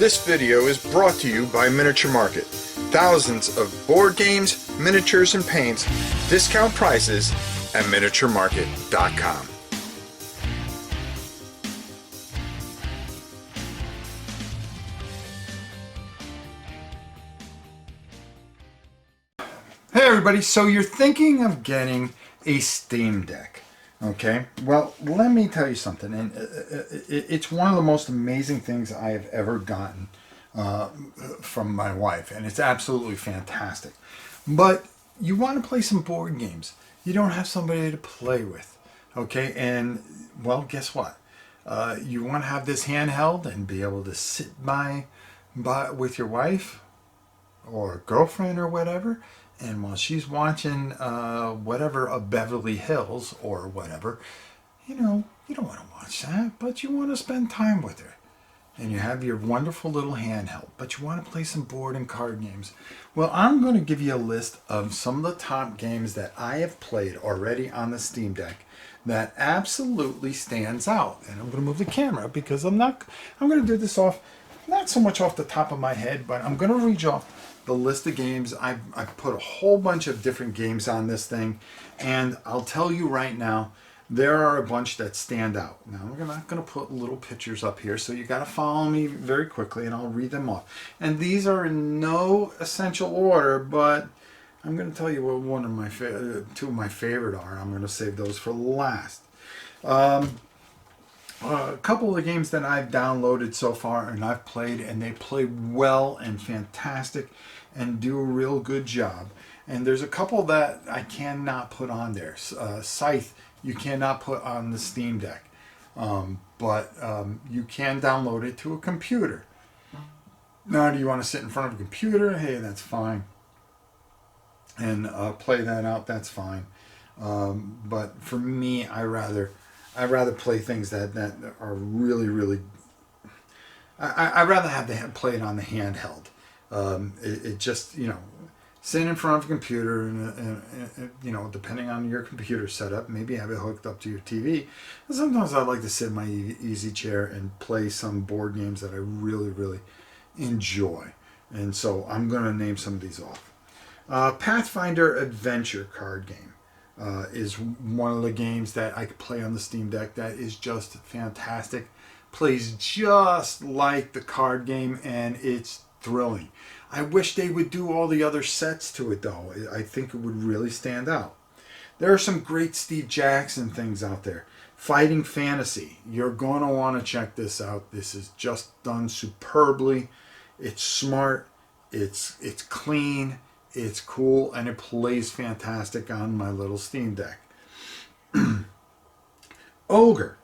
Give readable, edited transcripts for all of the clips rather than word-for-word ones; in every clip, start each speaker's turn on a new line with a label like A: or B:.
A: This video is brought to you by Miniature Market. Thousands of board games, miniatures, and paints, discount prices at miniaturemarket.com. Hey everybody, so you're thinking of getting a Steam Deck, okay? Well, let me tell you something, and it's one of the most amazing things I have ever gotten from my wife, and it's absolutely fantastic. But you want to play some board games. You don't have somebody to play with, okay? And, well, guess what? You want to have this handheld and be able to sit by with your wife or girlfriend or whatever, and while she's watching whatever of Beverly Hills or whatever, you know, you don't want to watch that, but you want to spend time with her. And you have your wonderful little handheld, but you want to play some board and card games. Well, I'm going to give you a list of some of the top games that I have played already on the Steam Deck that absolutely stands out. And I'm going to move the camera because I'm going to do this not so much off the top of my head, but I'm going to read you off the list of games. I've put a whole bunch of different games on this thing, and I'll tell you right now, there are a bunch that stand out. Now, we're not going to put little pictures up here, so you got to follow me very quickly, and I'll read them off. And these are in no essential order, but I'm going to tell you what two of my favorite are. I'm going to save those for last. A couple of the games that I've downloaded so far and I've played, and they play well and fantastic and do a real good job. And there's a couple that I cannot put on there. Scythe, you cannot put on the Steam Deck, but you can download it to a computer. Now, do you want to sit in front of a computer? Hey, that's fine. And play that out, that's fine. But for me, I'd rather play things that are really, really... I'd rather play it on the handheld. It just, sit in front of a computer and depending on your computer setup, maybe have it hooked up to your TV. And sometimes I like to sit in my easy chair and play some board games that I really, really enjoy. And so I'm going to name some of these off. Pathfinder Adventure card game. Is one of the games that I could play on the Steam Deck that is just fantastic. Plays just like the card game, and it's thrilling. I wish they would do all the other sets to it, though. I think it would really stand out. There are some great Steve Jackson things out there. Fighting Fantasy. You're going to want to check this out. This is just done superbly. It's smart. It's clean. It's cool, and it plays fantastic on my little Steam Deck. Ogre,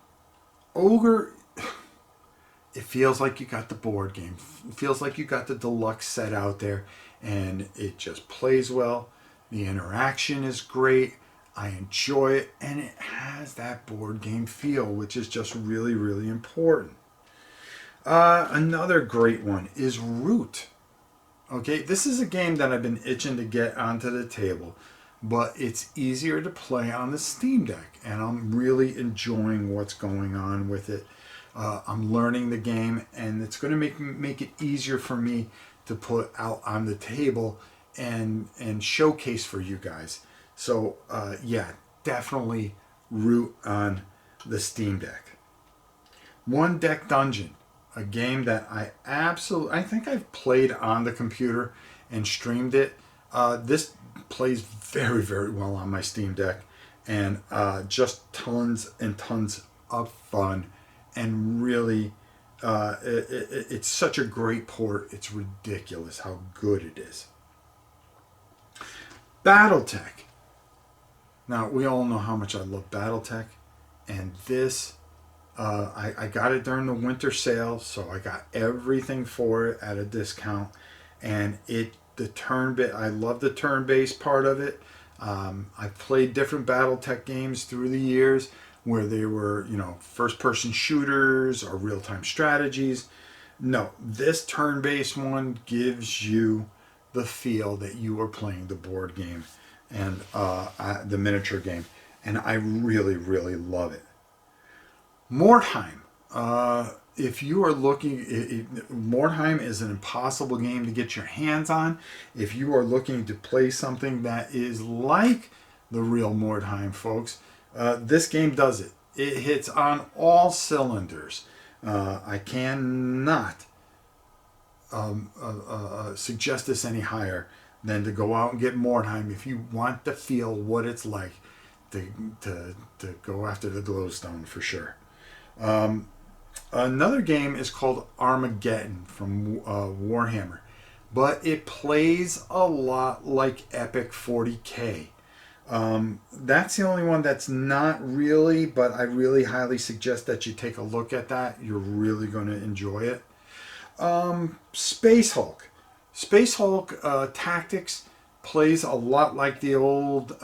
A: it feels like you got the board game. It feels like you got the deluxe set out there, and it just plays well. The interaction is great. I enjoy it, and it has that board game feel, which is just really, really important. Another great one is Root. Okay, this is a game that I've been itching to get onto the table, but it's easier to play on the Steam Deck, and I'm really enjoying what's going on with it. I'm learning the game, and it's going to make it easier for me to put out on the table and showcase for you guys. So, yeah, definitely Root on the Steam Deck. One Deck Dungeon. A game that I think I've played on the computer and streamed it. This plays very, very well on my Steam Deck, and just tons and tons of fun, and really, it's such a great port. It's ridiculous how good it is. BattleTech. Now, we all know how much I love BattleTech, and this... I got it during the winter sale, so I got everything for it at a discount. And I love the turn-based part of it. I've played different BattleTech games through the years where they were, first-person shooters or real-time strategies. No, this turn-based one gives you the feel that you are playing the board game and the miniature game. And I really, really love it. Mordheim if you are looking, Mordheim is an impossible game to get your hands on. If you are looking to play something that is like the real Mordheim, folks, this game does it. It hits on all cylinders. I cannot suggest this any higher than to go out and get Mordheim if you want to feel what it's like to go after the glowstone for sure. Another game is called Armageddon from Warhammer, but it plays a lot like Epic 40K. That's the only one that's not really, but I really highly suggest that you take a look at that. You're really going to enjoy it. Space Hulk. Space Hulk Tactics plays a lot like the old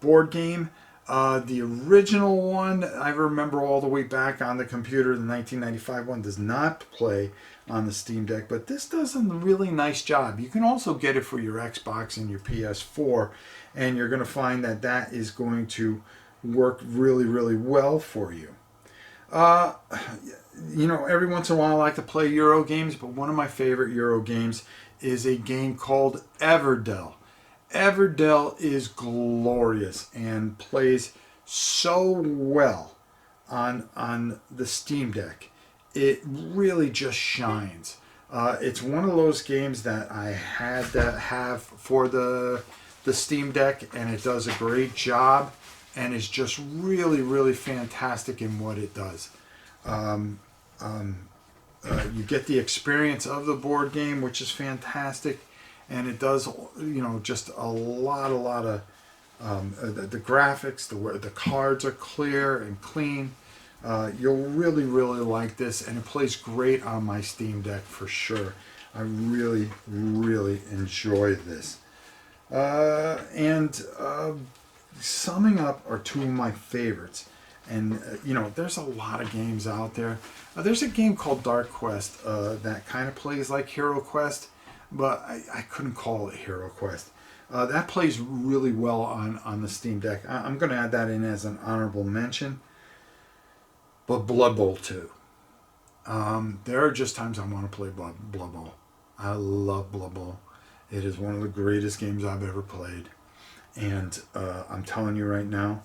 A: board game. The original one, I remember all the way back on the computer, the 1995 one, does not play on the Steam Deck, but this does a really nice job. You can also get it for your Xbox and your PS4, and you're going to find that that is going to work really, really well for you. You know, every once in a while I like to play Euro games, but one of my favorite Euro games is a game called Everdell. Everdell is glorious and plays so well on the Steam Deck. It really just shines. It's one of those games that I had to have for the Steam Deck, and it does a great job and is just really, really fantastic in what it does. You get the experience of the board game, which is fantastic. And it does, you know, just a lot of the graphics, the cards are clear and clean. You'll really, really like this, and it plays great on my Steam Deck for sure. I really, really enjoy this. Summing up are two of my favorites. And, you know, there's a lot of games out there. There's a game called Dark Quest that kind of plays like Hero Quest, but I couldn't call it Hero Quest. That plays really well on the Steam Deck. I'm going to add that in as an honorable mention. But Blood Bowl 2. There are just times I want to play Blood Bowl. I love Blood Bowl. It is one of the greatest games I've ever played. And I'm telling you right now,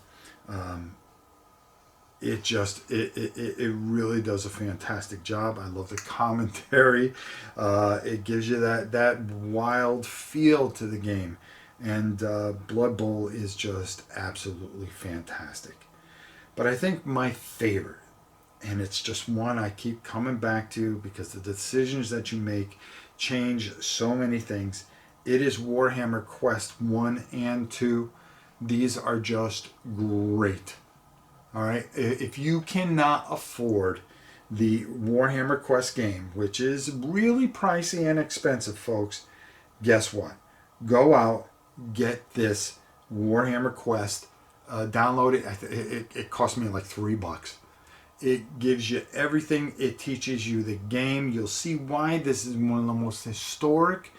A: it really does a fantastic job. I love the commentary. It gives you that wild feel to the game, and Blood Bowl is just absolutely fantastic. But I think my favorite, and it's just one I keep coming back to because the decisions that you make change so many things. It is Warhammer Quest 1 and 2. These are just great. All right, if you cannot afford the Warhammer Quest game, which is really pricey and expensive, folks, guess what? Go out, get this Warhammer Quest, download it. It cost me like $3. It gives you everything. It teaches you the game. You'll see why this is one of the most historic,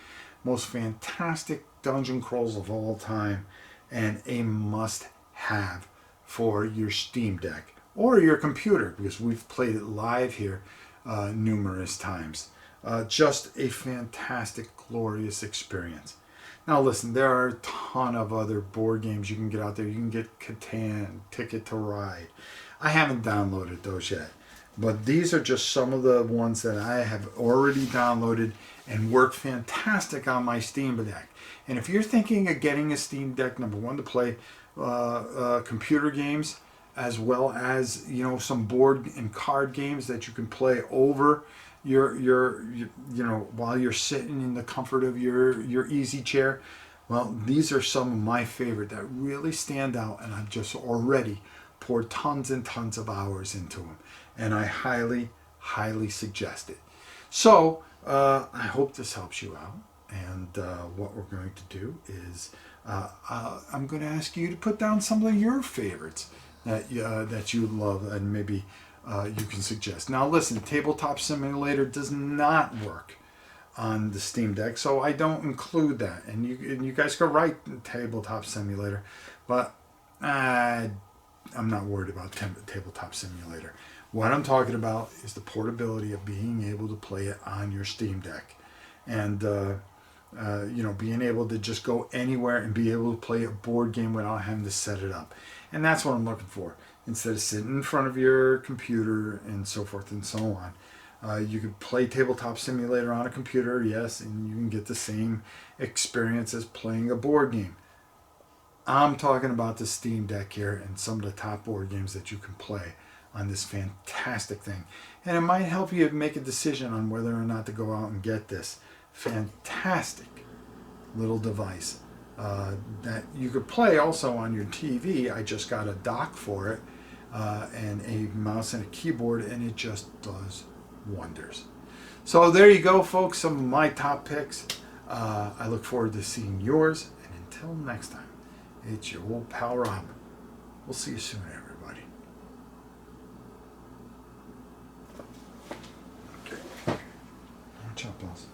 A: most fantastic dungeon crawls of all time, and a must-have for your Steam Deck or your computer, because we've played it live here numerous times. Just a fantastic, glorious experience. Now listen, there are a ton of other board games you can get out there. You can get Catan, Ticket to Ride. I haven't downloaded those yet, but these are just some of the ones that I have already downloaded and work fantastic on my Steam Deck. And if you're thinking of getting a Steam Deck, number one, to play computer games, as well as, you know, some board and card games that you can play over your you know, while you're sitting in the comfort of your easy chair. Well, these are some of my favorite that really stand out, and I've just already poured tons and tons of hours into them, and I highly suggest it. So I hope this helps you out. And what we're going to do is I'm going to ask you to put down some of your favorites that you love, and maybe you can suggest. Now listen, Tabletop Simulator does not work on the Steam Deck, so I don't include that. And you guys can write Tabletop Simulator, but I'm not worried about Tabletop Simulator. What I'm talking about is the portability of being able to play it on your Steam Deck, and being able to just go anywhere and be able to play a board game without having to set it up. And that's what I'm looking for. Instead of sitting in front of your computer and so forth and so on. You could play Tabletop Simulator on a computer, yes, and you can get the same experience as playing a board game. I'm talking about the Steam Deck here and some of the top board games that you can play on this fantastic thing. And it might help you make a decision on whether or not to go out and get this fantastic little device that you could play also on your TV. I just got a dock for it and a mouse and a keyboard, and it just does wonders. So there you go, folks, some of my top picks. I look forward to seeing yours, and until next time, it's your old pal Rob. We'll see you soon, everybody. Okay. Watch out, boss.